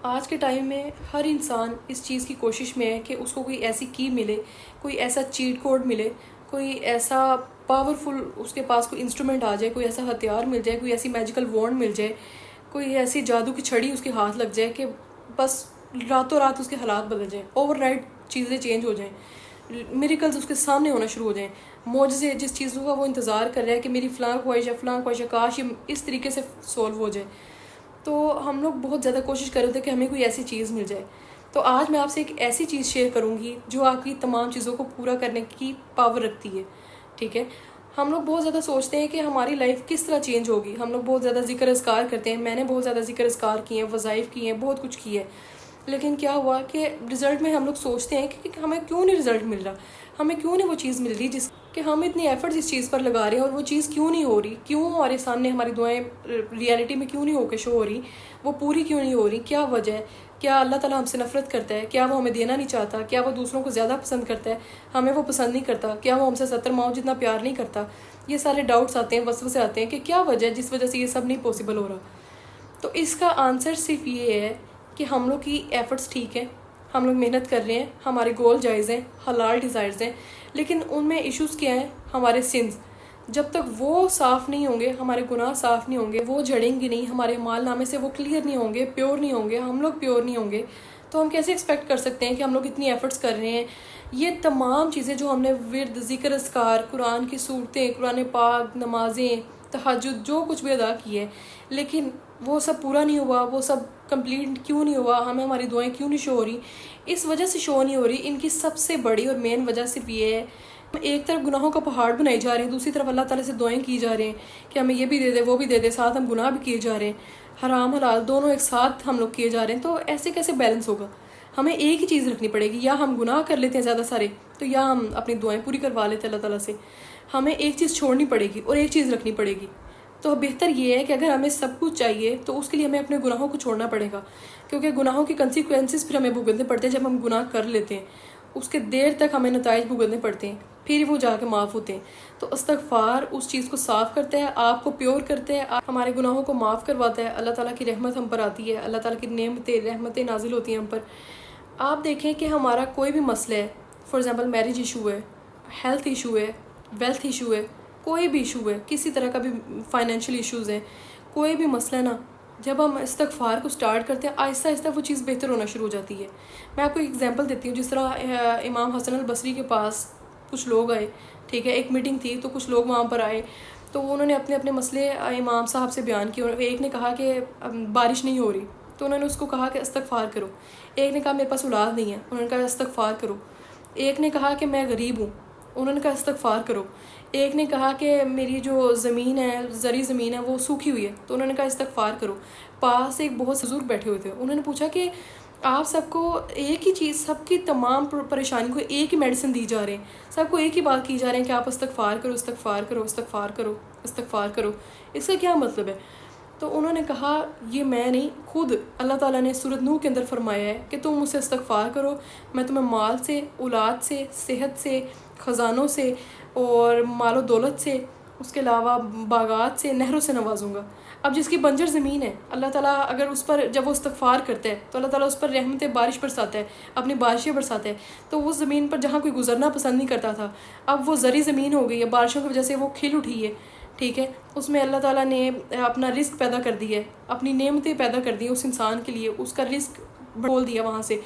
آج کے ٹائم میں ہر انسان اس چیز کی کوشش میں ہے کہ اس کو کوئی ایسی کی ملے، کوئی ایسا چیٹ کوڈ ملے، کوئی ایسا پاورفل اس کے پاس کوئی انسٹرومنٹ آ جائے، کوئی ایسا ہتھیار مل جائے، کوئی ایسی میجیکل وانڈ مل جائے، کوئی ایسی جادو کی چھڑی اس کے ہاتھ لگ جائے کہ بس راتوں رات اس کے حالات بدل جائیں، اوور نائٹ چیزیں چینج ہو جائیں، میریکلز اس کے سامنے ہونا شروع ہو جائیں، معجزے جس چیزوں کا وہ انتظار کر رہا ہے کہ میری فلاں خواہش ہے، فلاں خواہش ہے، کاش یہ اس طریقے سے سولو ہو جائے۔ تو ہم لوگ بہت زیادہ کوشش کر رہے تھے کہ ہمیں کوئی ایسی چیز مل جائے۔ تو آج میں آپ سے ایک ایسی چیز شیئر کروں گی جو آپ کی تمام چیزوں کو پورا کرنے کی پاور رکھتی ہے، ٹھیک ہے؟ ہم لوگ بہت زیادہ سوچتے ہیں کہ ہماری لائف کس طرح چینج ہوگی، ہم لوگ بہت زیادہ ذکر اذکار کرتے ہیں، میں نے بہت زیادہ ذکر اذکار کیے ہیں، وظائف کیے ہیں، بہت کچھ کیا ہے، لیکن کیا ہوا کہ رزلٹ میں ہم لوگ سوچتے ہیں کہ ہمیں کیوں نہیں رزلٹ مل رہا، ہمیں کیوں نہیں وہ چیز مل رہی جس کہ ہم اتنی ایفرٹس اس چیز پر لگا رہے ہیں اور وہ چیز کیوں نہیں ہو رہی، کیوں ہمارے سامنے ہماری دعائیں ریئلٹی میں کیوں نہیں ہو کے شو ہو رہی، وہ پوری کیوں نہیں ہو رہی، کیا وجہ ہے؟ کیا اللہ تعالیٰ ہم سے نفرت کرتا ہے؟ کیا وہ ہمیں دینا نہیں چاہتا؟ کیا وہ دوسروں کو زیادہ پسند کرتا ہے، ہمیں وہ پسند نہیں کرتا؟ کیا وہ ہم سے 70 ماؤں جتنا پیار نہیں کرتا؟ یہ سارے ڈاؤٹس آتے ہیں، وسوسے آتے ہیں کہ کیا وجہ ہے جس وجہ سے یہ سب نہیں پاسبل ہو رہا۔ تو اس کا آنسر صرف یہ ہے کہ ہم لوگ کی ایفرٹس ٹھیک ہیں، ہم لوگ محنت کر رہے ہیں، ہمارے گول جائز ہیں، حلال ڈیزائرز ہیں، لیکن ان میں ایشوز کیا ہیں؟ ہمارے سنز جب تک وہ صاف نہیں ہوں گے، ہمارے گناہ صاف نہیں ہوں گے، وہ جھڑیں گے نہیں، ہمارے مال نامے سے وہ کلیئر نہیں ہوں گے، پیور نہیں ہوں گے، ہم لوگ پیور نہیں ہوں گے، تو ہم کیسے ایکسپیکٹ کر سکتے ہیں کہ ہم لوگ اتنی ایفرٹس کر رہے ہیں؟ یہ تمام چیزیں جو ہم نے ورد، ذکر اذکار، قرآن کی صورتیں، قرآن پاک، نمازیں، تہجد، جو کچھ بھی ادا کی ہے، لیکن وہ سب پورا نہیں ہوا، وہ سب کمپلیٹ کیوں نہیں ہوا، ہمیں ہماری دعائیں کیوں نہیں شو ہو رہی؟ اس وجہ سے شو نہیں ہو رہی، ان کی سب سے بڑی اور مین وجہ صرف یہ ہے، ایک طرف گناہوں کا پہاڑ بنائی جا رہے ہیں، دوسری طرف اللہ تعالیٰ سے دعائیں کی جا رہے ہیں کہ ہمیں یہ بھی دے دے، وہ بھی دے دے، ساتھ ہم گناہ بھی کیے جا رہے ہیں، حرام حلال دونوں ایک ساتھ ہم لوگ کیے جا رہے ہیں، تو ایسے کیسے بیلنس ہوگا؟ ہمیں ایک ہی چیز رکھنی پڑے گی، یا ہم گناہ کر لیتے ہیں زیادہ سارے تو یا ہم اپنی دعائیں پوری کروا لیتے ہیں اللہ تعالیٰ سے، ہمیں ایک چیز چھوڑنی پڑے گی اور ایک چیز رکھنی پڑے گی۔ تو بہتر یہ ہے کہ اگر ہمیں سب کچھ چاہیے تو اس کے لیے ہمیں اپنے گناہوں کو چھوڑنا پڑے گا، کیونکہ گناہوں کی کنسیکوینسز پھر ہمیں بھگتنے پڑتے ہیں جب ہم گناہ کر لیتے ہیں، اس کے دیر تک ہمیں نتائج بھگتنے پڑتے ہیں، پھر وہ جا کے معاف ہوتے ہیں۔ تو استغفار اس چیز کو صاف کرتا ہے، آپ کو پیور کرتا ہے، ہمارے گناہوں کو معاف کرواتا ہے، اللہ تعالیٰ کی رحمت ہم پر آتی ہے، اللہ تعالیٰ کی نعمتیں رحمتیں نازل ہوتی ہیں ہم پر۔ آپ دیکھیں کہ ہمارا کوئی بھی مسئلہ ہے، فار ایگزامپل میرج ایشو ہے، ہیلتھ ایشو ہے، ویلتھ ایشو ہے، کوئی بھی ایشو ہے، کسی طرح کا بھی فائنینشیل ایشوز ہیں، کوئی بھی مسئلہ نا، جب ہم استغفار کو سٹارٹ کرتے ہیں آہستہ آہستہ وہ چیز بہتر ہونا شروع ہو جاتی ہے۔ میں آپ کو ایک ایگزامپل دیتی ہوں، جس طرح امام حسن البصری کے پاس کچھ لوگ آئے، ٹھیک ہے، ایک میٹنگ تھی تو کچھ لوگ وہاں پر آئے، تو انہوں نے اپنے اپنے مسئلے امام صاحب سے بیان کیے، اور ایک نے کہا کہ بارش نہیں ہو رہی، تو انہوں نے اس کو کہا کہ استغفار کرو۔ ایک نے کہا میرے پاس اولاد نہیں ہے، انہوں نے کہا استغفار کرو۔ ایک نے کہا کہ میں غریب ہوں، انہوں نے کہا استغفار کرو۔ ایک نے کہا کہ میری جو زمین ہے، زرعی زمین ہے، وہ سوکھی ہوئی ہے، تو انہوں نے کہا استغفار کرو۔ پاس ایک بہت سے بزرگ بیٹھے ہوئے تھے، انہوں نے پوچھا کہ آپ سب کو ایک ہی چیز، سب کی تمام پریشانی کو ایک ہی میڈیسن دی جا رہے ہیں، سب کو ایک ہی بات کی جا رہے ہیں کہ آپ استغفار کرو، استغفار کرو، استغفار کرو، استغفار کرو، اس کا کیا مطلب ہے؟ تو انہوں نے کہا یہ میں نہیں، خود اللہ تعالیٰ نے سورۃ نوح کے اندر فرمایا ہے کہ تم مجھ سے استغفار کرو، میں تمہیں مال سے، اولاد سے، صحت سے، خزانوں سے اور مال و دولت سے، اس کے علاوہ باغات سے، نہروں سے نوازوں گا۔ اب جس کی بنجر زمین ہے، اللہ تعالیٰ اگر اس پر جب وہ استغفار کرتا ہے تو اللہ تعالیٰ اس پر رحمت بارش برساتا ہے، اپنی بارشیں برساتا ہے، تو اس زمین پر جہاں کوئی گزرنا پسند نہیں کرتا تھا، اب وہ زرعی زمین ہو گئی ہے، بارشوں کی وجہ سے وہ کھل اٹھی ہے، ٹھیک ہے، اس میں اللہ تعالیٰ نے اپنا رزق پیدا کر دی ہے، اپنی نعمتیں پیدا کر دی ہیں اس انسان کے لیے، اس کا رزق بول دیا وہاں سے،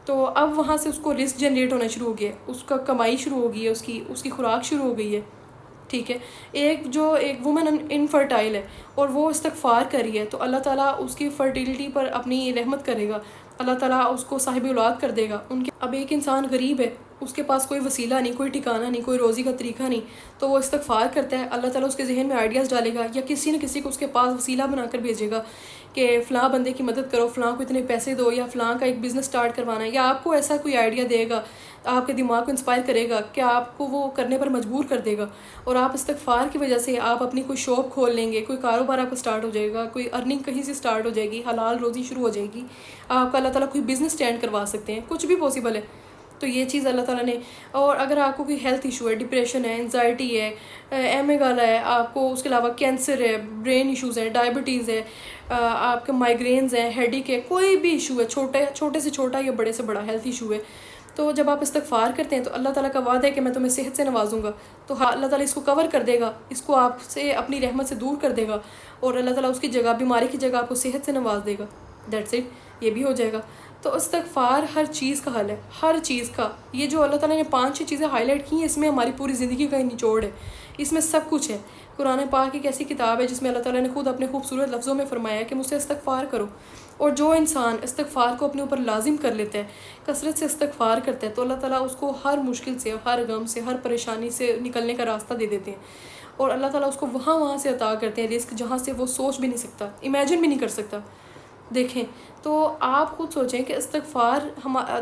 تو اب وہاں سے اس کو رزق جنریٹ ہونا شروع ہو گیا، اس کا کمائی شروع ہو گئی ہے، اس کی خوراک شروع ہو گئی ہے، ٹھیک ہے۔ ایک وومن انفرٹائل ہے اور وہ استغفار کر رہی ہے، تو اللہ تعالیٰ اس کی فرٹیلٹی پر اپنی رحمت کرے گا، اللہ تعالیٰ اس کو صاحب اولاد کر دے گا۔ اب ایک انسان غریب ہے، اس کے پاس کوئی وسیلہ نہیں، کوئی ٹھکانہ نہیں، کوئی روزی کا طریقہ نہیں، تو وہ استغفار کرتا ہے، اللہ تعالیٰ اس کے ذہن میں آئیڈیاز ڈالے گا، یا کسی نہ کسی کو اس کے پاس وسیلہ بنا کر بھیجے گا کہ فلاں بندے کی مدد کرو، فلاں کو اتنے پیسے دو، یا فلاں کا ایک بزنس سٹارٹ کروانا ہے، یا آپ کو ایسا کوئی آئیڈیا دے گا، آپ کے دماغ کو انسپائر کرے گا کہ آپ کو وہ کرنے پر مجبور کر دے گا، اور آپ استغفار کی وجہ سے آپ اپنی کوئی شاپ کھول لیں گے، کوئی کاروبار آپ کا سٹارٹ ہو جائے گا، کوئی ارننگ کہیں سے سٹارٹ ہو جائے گی، حلال روزی شروع ہو جائے گی، آپ کا اللہ تعالیٰ کوئی بزنس اسٹینڈ کروا سکتے ہیں، کچھ بھی پاسبل ہے۔ تو یہ چیز اللہ تعالیٰ نے. اور اگر آپ کو کوئی ہیلتھ ایشو ہے، ڈپریشن ہے، انزائٹی ہے، ایمیگالا ہے آپ کو، اس کے علاوہ کینسر ہے، برین ایشوز ہیں، ڈائبٹیز ہے، آپ کے مائگرینز ہیں، ہیڈیک ہے، کوئی بھی ایشو ہے، چھوٹے سے چھوٹا یا بڑے سے بڑا ہیلتھ ایشو ہے، تو جب آپ استغفار کرتے ہیں تو اللہ تعالیٰ کا وعدہ ہے کہ میں تمہیں صحت سے نوازوں گا. تو ہاں، اللہ تعالیٰ اس کو کور کر دے گا، اس کو آپ سے اپنی رحمت سے دور کر دے گا، اور اللہ تعالیٰ اس کی جگہ، بیماری کی جگہ آپ کو صحت سے نواز دے گا. دیٹس اٹ، یہ بھی ہو جائے گا. تو استغفار ہر چیز کا حل ہے، ہر چیز کا. یہ جو اللہ تعالیٰ نے 5-6 چیزیں ہائی لائٹ کی ہیں، اس میں ہماری پوری زندگی کا نچوڑ ہے، اس میں سب کچھ ہے. قرآن پاک ایک ایسی کتاب ہے جس میں اللہ تعالیٰ نے خود اپنے خوبصورت لفظوں میں فرمایا ہے کہ مجھ سے استغفار کرو. اور جو انسان استغفار کو اپنے اوپر لازم کر لیتا ہے، کثرت سے استغفار کرتا ہے، تو اللہ تعالیٰ اس کو ہر مشکل سے، ہر غم سے، ہر پریشانی سے نکلنے کا راستہ دے دیتے ہیں. اور اللہ تعالیٰ اس کو وہاں سے عطا کرتے ہیں رزق جہاں سے وہ سوچ بھی نہیں سکتا، امیجن بھی نہیں کر سکتا. دیکھیں تو آپ خود سوچیں کہ استغفار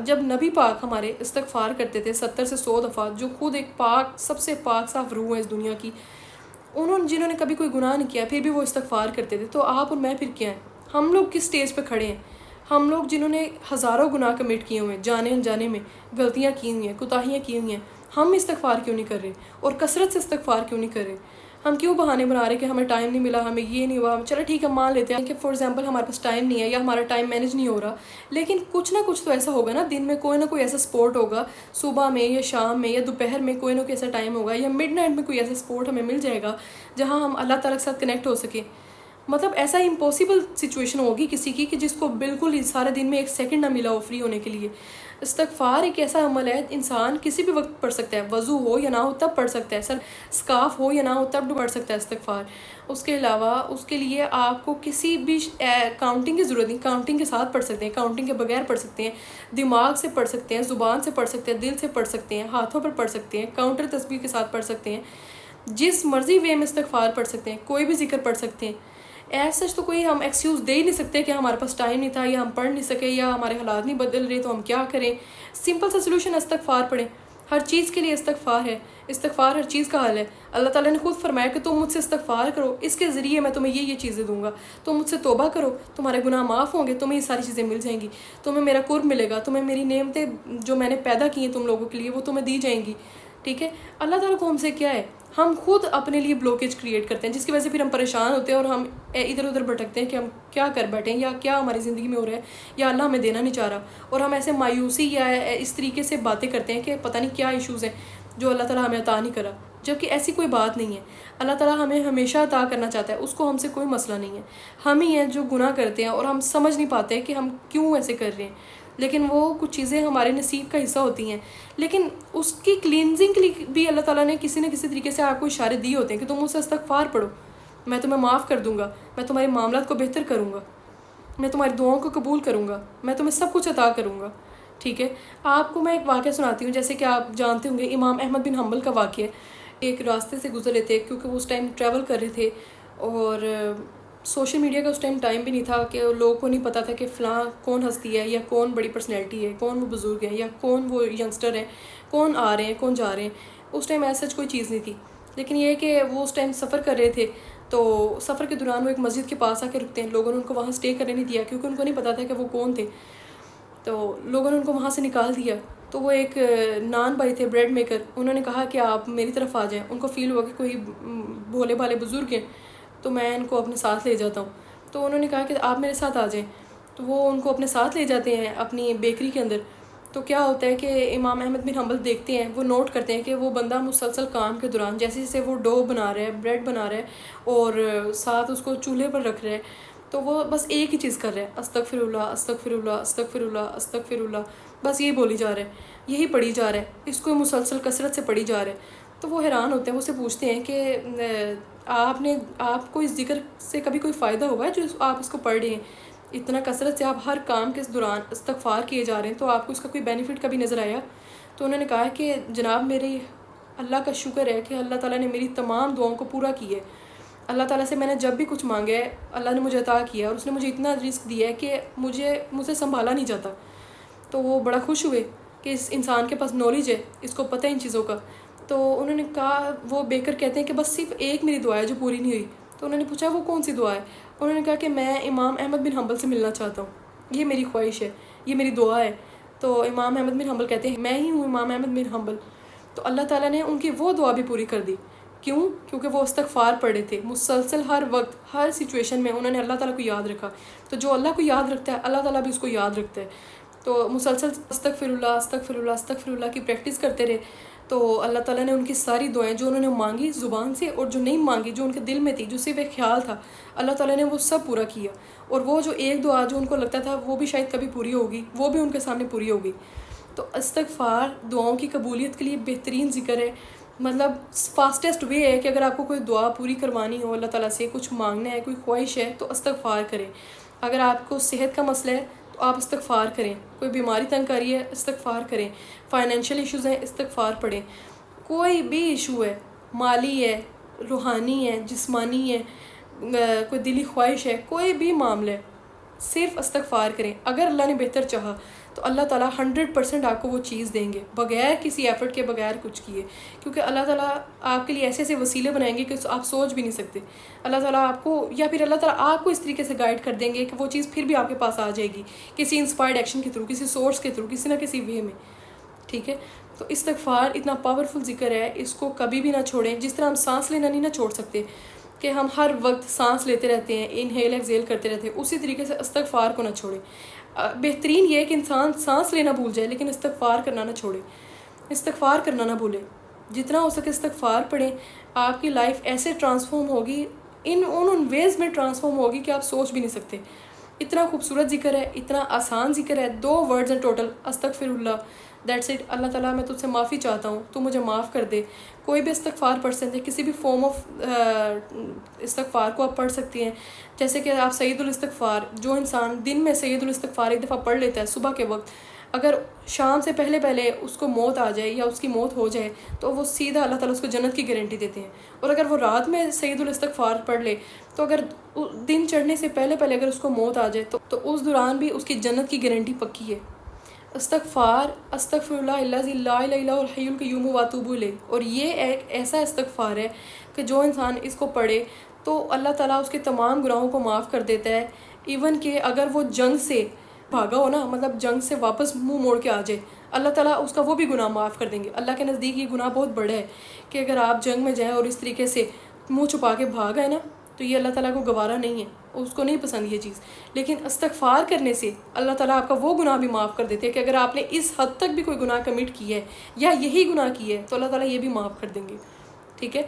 جب نبی پاک ہمارے استغفار کرتے تھے 70 سے 100 دفعہ، جو خود ایک پاک، سب سے پاک صاف روح ہے اس دنیا کی، جنہوں نے کبھی کوئی گناہ نہیں کیا پھر بھی وہ استغفار کرتے تھے، تو آپ اور میں پھر کیا ہیں؟ ہم لوگ کس سٹیج پہ کھڑے ہیں؟ ہم لوگ جنہوں نے ہزاروں گناہ کمٹ کیے ہوئے ہیں، جانے انجانے میں غلطیاں کی ہوئی ہیں، کوتاہیاں کی ہوئی ہیں، ہم استغفار کیوں نہیں کر رہے؟ اور کثرت سے استغفار کیوں نہیں کر رہے؟ ہم کیوں بہانے بنا رہے کہ ہمیں ٹائم نہیں ملا، ہمیں یہ نہیں ہوا؟ چلو ٹھیک ہے، مان لیتے ہیں کہ فار ایگزامپل ہمارے پاس ٹائم نہیں ہے یا ہمارا ٹائم مینیج نہیں ہو رہا، لیکن کچھ نہ کچھ تو ایسا ہوگا نا، دن میں کوئی نہ کوئی ایسا سپورٹ ہوگا، صبح میں یا شام میں یا دوپہر میں کوئی نہ کوئی ایسا ٹائم ہوگا، یا مڈ نائٹ میں کوئی ایسا سپورٹ ہمیں مل جائے گا جہاں ہم اللہ تعالیٰ کے ساتھ کنیکٹ ہو سکیں. مطلب ایسا امپاسبل سچویشن ہوگی کسی کی کہ جس کو بالکل ہی سارے دن میں ایک سیکنڈ نہ ملا ہو فری ہونے کے لیے. استغفار ایک ایسا عمل ہے، انسان کسی بھی وقت پڑھ سکتا ہے، وضو ہو یا نہ ہو تب پڑھ سکتا ہے، اسکارف ہو یا نہ ہو تب پڑھ سکتا ہے استغفار. اس کے علاوہ اس کے لیے آپ کو کسی بھی کاؤنٹنگ کی ضرورت نہیں، کاؤنٹنگ کے ساتھ پڑھ سکتے ہیں، کاؤنٹنگ کے بغیر پڑھ سکتے ہیں، دماغ سے پڑھ سکتے ہیں، زبان سے پڑھ سکتے ہیں، دل سے پڑھ سکتے ہیں، ہاتھوں پر پڑھ سکتے ہیں، کاؤنٹر تسبیح کے ساتھ پڑھ سکتے ہیں، جس مرضی وے میں استغفار پڑھ سکتے ہیں، کوئی بھی ذکر پڑھ سکتے ہیں. ایسا تو کوئی ہم ایکسکیوز دے ہی نہیں سکتے کہ ہمارے پاس ٹائم نہیں تھا یا ہم پڑھ نہیں سکے یا ہمارے حالات نہیں بدل رہے تو ہم کیا کریں. سمپل سا سلوشن استغفار پڑھیں. ہر چیز کے لیے استغفار ہے، استغفار ہر چیز کا حل ہے. اللہ تعالیٰ نے خود فرمایا کہ تم مجھ سے استغفار کرو، اس کے ذریعے میں تمہیں یہ چیزیں دوں گا. تم مجھ سے توبہ کرو، تمہارے گناہ معاف ہوں گے، تمہیں یہ ساری چیزیں مل جائیں گی، تمہیں میرا قرب ملے گا، تمہیں میری نعمتیں جو میں نے پیدا کی ہیں تم لوگوں کے لیے وہ تمہیں دی جائیں گی. ٹھیک ہے. اللہ تعالیٰ کو ہم سے کیا ہے؟ ہم خود اپنے لیے بلوکیج کریٹ کرتے ہیں، جس کی وجہ سے پھر ہم پریشان ہوتے ہیں اور ہم ادھر ادھر بھٹکتے ہیں کہ ہم کیا کر بیٹھیں یا کیا ہماری زندگی میں ہو رہا ہے یا اللہ ہمیں دینا نہیں چاہ رہا. اور ہم ایسے مایوسی یا اس طریقے سے باتیں کرتے ہیں کہ پتہ نہیں کیا ایشوز ہیں جو اللہ تعالیٰ ہمیں عطا نہیں کرا، جبکہ ایسی کوئی بات نہیں ہے. اللہ تعالیٰ ہمیں ہمیشہ عطا کرنا چاہتا ہے، اس کو ہم سے کوئی مسئلہ نہیں ہے. ہم ہی ہیں جو گناہ کرتے ہیں اور ہم سمجھ نہیں پاتے کہ ہم کیوں ایسے کر رہے ہیں، لیکن وہ کچھ چیزیں ہمارے نصیب کا حصہ ہوتی ہیں. لیکن اس کی کلینزنگ کے لیے بھی اللہ تعالیٰ نے کسی نہ کسی طریقے سے آپ کو اشارے دیے ہوتے ہیں کہ تم مجھ سے استغفار پڑھو، میں تمہیں معاف کر دوں گا، میں تمہارے معاملات کو بہتر کروں گا، میں تمہاری دعاؤں کو قبول کروں گا، میں تمہیں سب کچھ عطا کروں گا. ٹھیک ہے. آپ کو میں ایک واقعہ سناتی ہوں. جیسے کہ آپ جانتے ہوں گے امام احمد بن حنبل کا واقعہ. ایک راستے سے گزر رہے تھے کیونکہ وہ اس ٹائم ٹریول کر رہے تھے اور سوشل میڈیا کا اس ٹائم بھی نہیں تھا کہ لوگوں کو نہیں پتہ تھا کہ فلاں کون ہستی ہے یا کون بڑی پرسنالٹی ہے، کون وہ بزرگ ہے یا کون وہ ینگسٹر ہیں، کون آ رہے ہیں کون جا رہے ہیں. اس ٹائم ایسا کوئی چیز نہیں تھی. لیکن یہ ہے کہ وہ اس ٹائم سفر کر رہے تھے، تو سفر کے دوران وہ ایک مسجد کے پاس آ کے رکتے ہیں. لوگوں نے ان کو وہاں اسٹے کرنے نہیں دیا کیونکہ ان کو نہیں پتہ تھا کہ وہ کون تھے. تو لوگوں نے ان کو وہاں سے نکال دیا. تو وہ ایک نان بھائی تھے، بریڈ میکر، انہوں نے کہا کہ آپ میری طرف آ جائیں. ان کو فیل ہوا کہ کوئی بھولے بھالے بزرگ ہیں تو میں ان کو اپنے ساتھ لے جاتا ہوں. تو انہوں نے کہا کہ آپ میرے ساتھ آ جائیں. تو وہ ان کو اپنے ساتھ لے جاتے ہیں اپنی بیکری کے اندر. تو کیا ہوتا ہے کہ امام احمد بن حنبل دیکھتے ہیں، وہ نوٹ کرتے ہیں کہ وہ بندہ مسلسل کام کے دوران جیسے جیسے وہ ڈو بنا رہا ہے، بریڈ بنا رہا ہے اور ساتھ اس کو چولہے پر رکھ رہا ہے، تو وہ بس ایک ہی چیز کر رہا ہے، استغفر اللہ استغفر اللہ استغفر اللہ استغفر اللہ. بس یہ بولی جا رہا ہے، یہی پڑھی جا رہا ہے، اس کو مسلسل کثرت سے پڑھی جا رہا ہے. تو وہ حیران ہوتے ہیں، وہ اسے پوچھتے ہیں کہ آپ کو اس ذکر سے کبھی کوئی فائدہ ہوا ہے جو آپ اس کو پڑھ رہے ہیں؟ اتنا کثرت سے آپ ہر کام کے دوران استغفار کیے جا رہے ہیں، تو آپ کو اس کا کوئی بینیفٹ کبھی نظر آیا؟ تو انہوں نے کہا کہ جناب میری اللہ کا شکر ہے کہ اللہ تعالیٰ نے میری تمام دعاؤں کو پورا کیا ہے. اللہ تعالیٰ سے میں نے جب بھی کچھ مانگا ہے اللہ نے مجھے عطا کیا اور اس نے مجھے اتنا رزق دیا ہے کہ مجھ سے سنبھالا نہیں جاتا. تو وہ بڑا خوش ہوئے کہ اس انسان کے پاس نالج ہے، اس کو پتہ ہے ان چیزوں کا. تو انہوں نے کہا، وہ بیکر کہتے ہیں کہ بس صرف ایک میری دعا ہے جو پوری نہیں ہوئی. تو انہوں نے پوچھا وہ کون سی دعا ہے؟ انہوں نے کہا کہ میں امام احمد بن حنبل سے ملنا چاہتا ہوں، یہ میری خواہش ہے، یہ میری دعا ہے. تو امام احمد بن حنبل کہتے ہیں میں ہی ہوں امام احمد بن حنبل. تو اللہ تعالیٰ نے ان کی وہ دعا بھی پوری کر دی. کیوں؟ کیونکہ وہ استغفار پڑھے تھے مسلسل، ہر وقت ہر سچویشن میں انہوں نے اللہ تعالیٰ کو یاد رکھا. تو جو اللہ کو یاد رکھتا ہے اللہ تعالیٰ بھی اس کو یاد رکھتا ہے. تو مسلسل استغفر اللہ استغفر اللہ استغفر اللہ کی پریکٹس کرتے رہے تو اللہ تعالیٰ نے ان کی ساری دعائیں جو انہوں نے مانگی زبان سے اور جو نہیں مانگی جو ان کے دل میں تھی، جو صرف ایک خیال تھا، اللہ تعالیٰ نے وہ سب پورا کیا. اور وہ جو ایک دعا جو ان کو لگتا تھا وہ بھی شاید کبھی پوری ہوگی، وہ بھی ان کے سامنے پوری ہوگی. تو استغفار دعاؤں کی قبولیت کے لیے بہترین ذکر ہے. مطلب فاسٹیسٹ وے ہے کہ اگر آپ کو کوئی دعا پوری کروانی ہو، اللہ تعالیٰ سے کچھ مانگنا ہے، کوئی خواہش ہے، تو استغفار کریں. اگر آپ کو صحت کا مسئلہ ہے تو آپ استغفار کریں. کوئی بیماری تنگ کر رہی ہے استغفار کریں. فائنینشیل ایشوز ہیں استغفار پڑھیں. کوئی بھی ایشو ہے، مالی ہے، روحانی ہے، جسمانی ہے، کوئی دلی خواہش ہے، کوئی بھی معاملہ ہے، صرف استغفار کریں. اگر اللہ نے بہتر چاہا تو اللہ تعالیٰ 100% آپ کو وہ چیز دیں گے بغیر کسی ایفرٹ کے، بغیر کچھ کیے. کیونکہ اللہ تعالیٰ آپ کے لیے ایسے ایسے وسیلے بنائیں گے کہ آپ سوچ بھی نہیں سکتے. اللہ تعالیٰ آپ کو، یا پھر اللہ تعالیٰ آپ کو اس طریقے سے گائیڈ کر دیں گے کہ وہ چیز پھر بھی آپ کے پاس آ جائے گی کسی انسپائرڈ ایکشن کے تھرو، کسی سورس کے تھرو، کسی نہ کسی وے میں. ٹھیک ہے؟ تو استغفار اتنا پاورفل ذکر ہے، اس کو کبھی بھی نہ چھوڑیں. جس طرح ہم سانس لینا نہیں نہ چھوڑ سکتے کہ ہم ہر وقت سانس لیتے رہتے ہیں، انہیل ایکزیل کرتے رہتے ہیں، اسی طریقے سے استغفار کو نہ چھوڑیں. بہترین یہ ہے کہ انسان سانس لینا بھول جائے لیکن استغفار کرنا نہ چھوڑے، استغفار کرنا نہ بھولے. جتنا ہو سکے استغفار پڑھیں. آپ کی لائف ایسے ٹرانسفارم ہوگی، ان ویز میں ٹرانسفارم ہوگی کہ آپ سوچ بھی نہیں سکتے. اتنا خوبصورت ذکر ہے، اتنا آسان ذکر ہے. 2 ورڈز ہیں ٹوٹل، استغفر اللہ، دیٹس اٹ. اللہ تعالیٰ میں تجھ سے معافی چاہتا ہوں، تو مجھے معاف کر دے. کوئی بھی استغفار پڑھ سکتے ہیں، کسی بھی فارم آف استغفار کو آپ پڑھ سکتی ہیں. جیسے کہ آپ سید الاستغفار، جو انسان دن میں سید الاستغفار ایک دفعہ پڑھ لیتا ہے صبح کے وقت، اگر شام سے پہلے اس کو موت آ جائے یا اس کی موت ہو جائے تو وہ سیدھا اللہ تعالیٰ اس کو جنت کی گارنٹی دیتے ہیں. اور اگر وہ رات میں سید الاستغفار پڑھ لے تو اگر دن چڑھنے سے پہلے اگر اس کو موت آ جائے تو اس دوران بھی اس کی جنت کی گارنٹی پکی ہے. استغفار استغفر اللہ الذی لا الہ الا هو الحی القیوم واتوب الیہ. اور یہ ایک ایسا استغفار ہے کہ جو انسان اس کو پڑھے تو اللہ تعالیٰ اس کے تمام گناہوں کو معاف کر دیتا ہے. ایون کہ اگر وہ جنگ سے بھاگا ہو نا، مطلب جنگ سے واپس منہ موڑ کے آ جائے، اللہ تعالیٰ اس کا وہ بھی گناہ معاف کر دیں گے. اللہ کے نزدیک یہ گناہ بہت بڑا ہے کہ اگر آپ جنگ میں جائیں اور اس طریقے سے منہ چھپا کے بھاگ آئے نا، تو یہ اللہ تعالیٰ کو گوارا نہیں ہے، اس کو نہیں پسند یہ چیز. لیکن استغفار کرنے سے اللہ تعالیٰ آپ کا وہ گناہ بھی معاف کر دیتے ہیں کہ اگر آپ نے اس حد تک بھی کوئی گناہ کمٹ کیا ہے یا یہی گناہ کی ہے تو اللہ تعالیٰ یہ بھی معاف کر دیں گے. ٹھیک ہے؟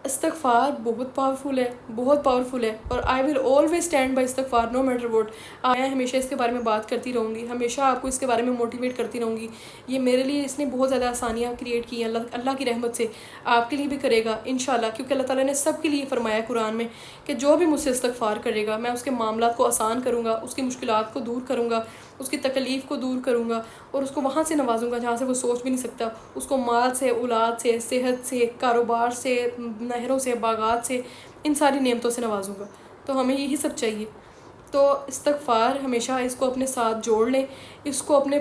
استغفار بہت پاورفل ہے، بہت پاورفل ہے. اور آئی ول آلویز اسٹینڈ بائی استغفار نو میٹر واٹ. میں ہمیشہ اس کے بارے میں بات کرتی رہوں گی، ہمیشہ آپ کو اس کے بارے میں موٹیویٹ کرتی رہوں گی. یہ میرے لیے اس نے بہت زیادہ آسانیاں کریٹ کی ہیں، اللہ کی رحمت سے آپ کے لیے بھی کرے گا انشاءاللہ. کیونکہ اللہ تعالیٰ نے سب کے لیے فرمایا قرآن میں کہ جو بھی مجھ سے استغفار کرے گا میں اس کے معاملات کو آسان کروں گا، اس کی مشکلات کو دور کروں گا، اس کی تکلیف کو دور کروں گا اور اس کو وہاں سے نوازوں گا جہاں سے وہ سوچ بھی نہیں سکتا. اس کو مال سے، اولاد سے، صحت سے، کاروبار سے، نہروں سے، باغات سے، ان ساری نعمتوں سے نوازوں گا. تو ہمیں یہی سب چاہیے. تو استغفار ہمیشہ اس کو اپنے ساتھ جوڑ لیں، اس کو اپنے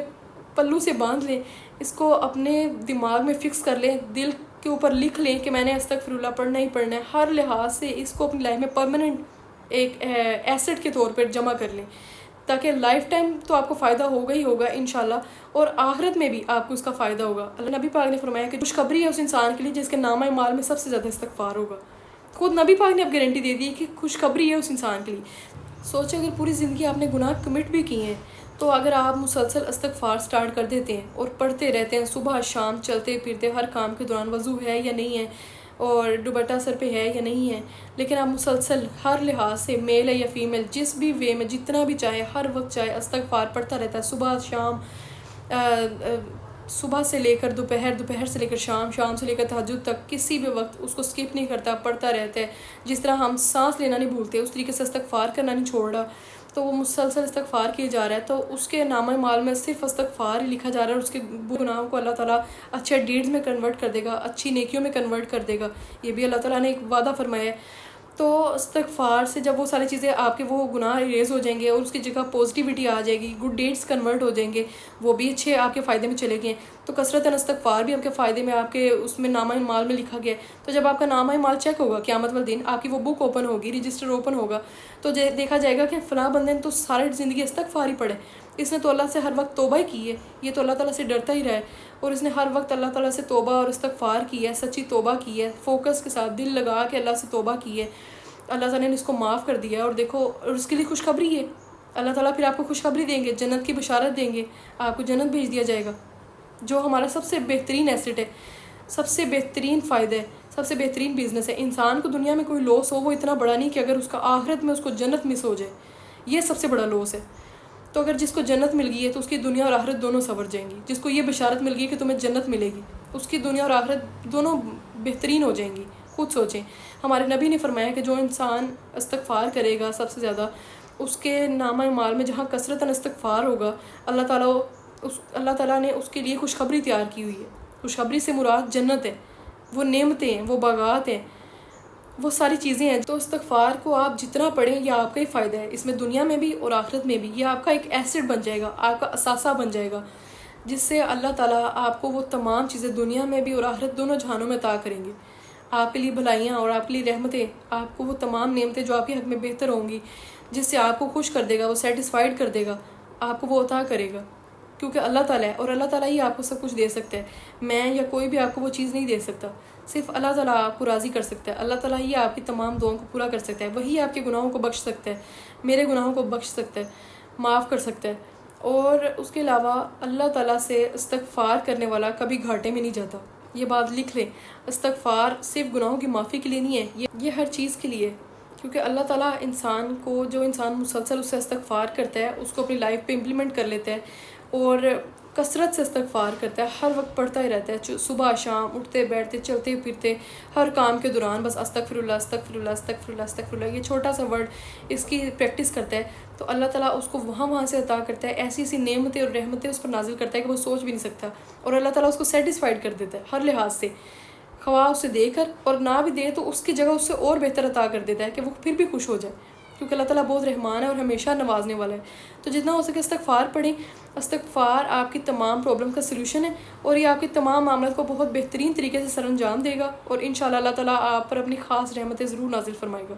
پلو سے باندھ لیں، اس کو اپنے دماغ میں فکس کر لیں، دل کے اوپر لکھ لیں کہ میں نے استغفر اللہ پڑھنا ہی پڑھنا ہے. ہر لحاظ سے اس کو اپنی لائف میں پرماننٹ ایک ایسٹ کے طور پر جمع کر لیں تاکہ لائف ٹائم تو آپ کو فائدہ ہوگا ہی ہوگا انشاءاللہ، اور آخرت میں بھی آپ کو اس کا فائدہ ہوگا. اللہ نبی پاک نے فرمایا کہ خوشخبری ہے اس انسان کے لیے جس کے نامہ اعمال میں سب سے زیادہ استغفار ہوگا. خود نبی پاک نے اب گارنٹی دے دی کہ خوشخبری ہے اس انسان کے لیے. سوچیں اگر پوری زندگی آپ نے گناہ کمٹ بھی کیے ہیں تو اگر آپ مسلسل استغفار سٹارٹ کر دیتے ہیں اور پڑھتے رہتے ہیں صبح شام، چلتے پھرتے ہر کام کے دوران، وضو ہے یا نہیں ہے اور دوپٹہ سر پہ ہے یا نہیں ہے، لیکن آپ مسلسل ہر لحاظ سے، میل ہے یا فیمیل، جس بھی وے میں جتنا بھی چاہے، ہر وقت چاہے استغفار پڑھتا رہتا ہے، صبح شام، صبح سے لے کر دوپہر، دوپہر سے لے کر شام، شام سے لے کر تہجد تک، کسی بھی وقت اس کو سکپ نہیں کرتا، پڑھتا رہتا ہے. جس طرح ہم سانس لینا نہیں بھولتے اس طریقے سے استغفار کرنا نہیں چھوڑ رہا، تو وہ مسلسل استغفار کیے جا رہا ہے تو اس کے نامہ اعمال میں صرف استغفار ہی لکھا جا رہا ہے اور اس کے گناہوں کو اللہ تعالیٰ اچھے ڈیڈز میں کنورٹ کر دے گا، اچھی نیکیوں میں کنورٹ کر دے گا. یہ بھی اللہ تعالیٰ نے ایک وعدہ فرمایا ہے. تو استغفار سے جب وہ ساری چیزیں آپ کے وہ گناہ اریز ہو جائیں گے اور اس کی جگہ پازیٹیوٹی آ جائے گی، گڈ ڈیڈز کنورٹ ہو جائیں گے، وہ بھی اچھے آپ کے فائدے میں چلے گئے. تو کثرت استغفار بھی آپ کے فائدے میں، آپ کے اس میں نامہ اعمال میں لکھا گیا ہے. تو جب آپ کا نامہ اعمال چیک ہوگا قیامت والے دن، آپ کی وہ بک اوپن ہوگی، رجسٹر اوپن ہوگا، تو دیکھا جائے گا کہ فلاں بندے نے تو سارے زندگی استغفار ہی پڑھے، اس نے تو اللہ سے ہر وقت توبہ ہی کی ہے، یہ تو اللہ تعالیٰ سے ڈرتا ہی رہا ہے، اور اس نے ہر وقت اللہ تعالیٰ سے توبہ اور استغفار کی ہے، سچی توبہ کی ہے، فوکس کے ساتھ دل لگا کے اللہ سے توبہ کی ہے، اللہ تعالیٰ نے اس کو معاف کر دیا ہے۔ اور دیکھو، اور اس کے لیے خوشخبری ہے، اللہ تعالیٰ پھر آپ کو خوشخبری دیں گے، جنت کی بشارت دیں گے، آپ کو جنت بھیج دیا جائے گا، جو ہمارا سب سے بہترین ایسٹ ہے، سب سے بہترین فائدہ ہے، سب سے بہترین بزنس ہے۔ انسان کو دنیا میں کوئی لاس ہو وہ اتنا بڑا نہیں کہ اگر اس کا آخرت میں اس کو جنت مس ہو جائے، یہ سب سے بڑا لاس ہے۔ تو اگر جس کو جنت مل گئی ہے تو اس کی دنیا اور آخرت دونوں سنور جائیں گی، جس کو یہ بشارت مل گئی کہ تمہیں جنت ملے گی، اس کی دنیا اور آخرت دونوں بہترین ہو جائیں گی۔ خود سوچیں، ہمارے نبی نے فرمایا کہ جو انسان استغفار کرے گا سب سے زیادہ، اس کے نامہ اعمال میں جہاں کثرتاً استغفار ہوگا، اللہ تعالیٰ نے اس کے لیے خوشخبری تیار کی ہوئی ہے۔ خوشخبری سے مراد جنت ہے، وہ نعمتیں ہیں، وہ باغات ہیں، وہ ساری چیزیں ہیں۔ تو استغفار کو آپ جتنا پڑھیں یہ آپ کا ہی فائدہ ہے، اس میں دنیا میں بھی اور آخرت میں بھی۔ یہ آپ کا ایک ایسٹ بن جائے گا، آپ کا اثاثہ بن جائے گا، جس سے اللہ تعالیٰ آپ کو وہ تمام چیزیں دنیا میں بھی اور آخرت دونوں جہانوں میں عطا کریں گے۔ آپ کے لیے بھلائیاں اور آپ کے لیے رحمتیں، آپ کو وہ تمام نعمتیں جو آپ کے حق میں بہتر ہوں گی، جس سے آپ کو خوش کر دے گا، وہ سیٹسفائیڈ کر دے گا، آپ کو وہ عطا کرے گا، کیونکہ اللہ تعالیٰ ہے، اور اللہ تعالیٰ ہی آپ کو سب کچھ دے سکتا ہے۔ میں یا کوئی بھی آپ کو وہ چیز نہیں دے سکتا، صرف اللہ تعالیٰ آپ کو راضی کر سکتا ہے۔ اللہ تعالیٰ ہی آپ کی تمام دعاؤں کو پورا کر سکتا ہے، وہی آپ کے گناہوں کو بخش سکتا ہے، میرے گناہوں کو بخش سکتا ہے، معاف کر سکتا ہے۔ اور اس کے علاوہ اللہ تعالیٰ سے استغفار کرنے والا کبھی گھاٹے میں نہیں جاتا، یہ بات لکھ لیں۔ استغفار صرف گناہوں کی معافی کے لیے نہیں ہے، یہ ہر چیز کے لیے ہے، کیونکہ اللہ تعالیٰ انسان کو، جو انسان مسلسل اس سے استغفار کرتا ہے اس کو اپنی لائف پہ امپلیمنٹ کر لیتا ہے، اور کثرت سے استغفار کرتا ہے، ہر وقت پڑھتا ہی رہتا ہے، صبح شام، اٹھتے بیٹھتے چلتے پھرتے ہر کام کے دوران بس استغفر اللہ استغفر اللہ استغفر اللہ استغفر اللہ، یہ چھوٹا سا ورڈ اس کی پریکٹس کرتا ہے تو اللہ تعالیٰ اس کو وہاں سے عطا کرتا ہے، ایسی ایسی نعمتیں اور رحمتیں اس پر نازل کرتا ہے کہ وہ سوچ بھی نہیں سکتا، اور اللہ تعالیٰ اس کو سیٹسفائیڈ کر دیتا ہے ہر لحاظ سے، خواہ اسے دے کر اور نہ بھی دے تو اس کی جگہ اس سے اور بہتر عطا کر دیتا ہے کہ وہ پھر بھی خوش ہو جائے، کیونکہ اللہ تعالیٰ بہت رحمان ہے اور ہمیشہ نوازنے والا ہے۔ تو جتنا ہو سکے استغفار پڑھیں، استغفار آپ کی تمام پرابلم کا سلوشن ہے، اور یہ آپ کے تمام معاملات کو بہت بہترین طریقے سے سر انجام دے گا، اور انشاءاللہ اللہ تعالیٰ آپ پر اپنی خاص رحمتیں ضرور نازل فرمائے گا۔